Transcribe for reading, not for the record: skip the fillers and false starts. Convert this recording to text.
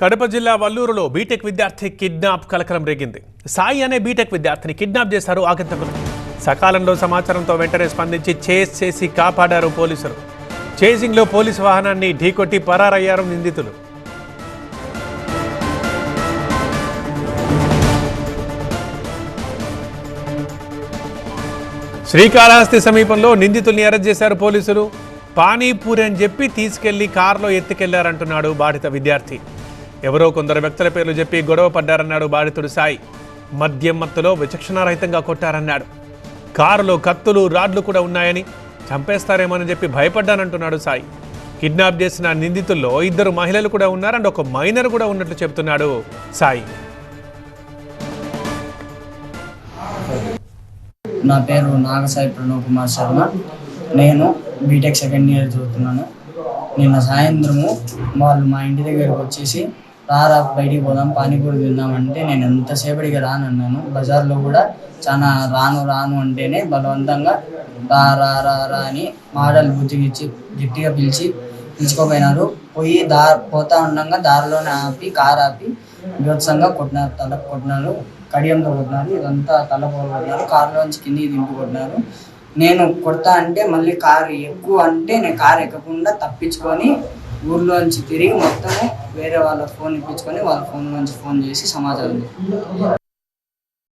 కడప జిల్లా వల్లూరులో బీటెక్ విద్యార్థి కిడ్నాప్ కలకలం రేగింది. సాయి అనే బీటెక్ విద్యార్థిని కిడ్నాప్ చేశారు ఆగంతకులు. సకాలంలో సమాచారంతో వెంటనే స్పందించి చేస్ చేసి కాపాడారు పోలీసులు. చేజింగ్లో పోలీసు వాహనాన్ని ఢీకొట్టి పరారయ్యారు నిందితులు. శ్రీకాళహస్తి సమీపంలో నిందితుల్ని అరెస్ట్ చేశారు పోలీసులు. పానీపూరి అని చెప్పి తీసుకెళ్లి కారులో ఎత్తుకెళ్లారంటున్నాడు బాధిత విద్యార్థి. ఎవరో కొందరు వ్యక్తుల పేర్లు చెప్పి గొడవ పడ్డారన్నాడు బాధితుడు సాయి. మద్యం మత్తులో విచక్షణారహితంగా కొట్టారన్నాడు. కారులో కత్తులు రాడ్లు కూడా ఉన్నాయని, చంపేస్తారేమోనని చెప్పి భయపడ్డానంటున్నాడు సాయి. కిడ్నాప్ చేసిన నిందితుల్లో 2 మహిళలు కూడా ఉన్నారని, ఒక మైనర్ కూడా ఉన్నట్లు చెబుతున్నాడు సాయి. నా పేరు నాగసాయి ప్రణవ్ కుమార్ శర్మ. నేను బీటెక్ సెకండ్ ఇయర్ చదువుతున్నాను. నిన్న సాయంత్రము వాళ్ళు మా ఇంటి దగ్గరకు వచ్చేసి రారా బయటికి పోదాం పానీపూరి తిందామంటే నేను ఎంతసేపటికి రానన్నాను. బజార్లో కూడా చాలా రాను అంటేనే బలవంతంగా రా అని మాటలు బుద్ధిగిచ్చి గట్టిగా పిలుచుకోపోయినారు. పోయి పోతా ఉండగా దారిలోనే ఆపి కారు ఆపి బీభత్సంగా కొట్టినారు. తలకు కొట్టినారు, కడియంతో కొట్టినారు, ఇదంతా తలపోలు కొట్టినారు, కారులోంచి కిందికి దింపి కొట్టినారు. నేను కొడతా అంటే మళ్ళీ కారు ఎక్కువ అంటే నేను కారు ఎక్కకుండా తప్పించుకొని ఊర్లోంచి తిరిగి మొత్తము వేరే వాళ్ళ ఫోన్ ఇప్పించుకొని వాళ్ళ ఫోన్ నుంచి ఫోన్ చేసి సమాచారం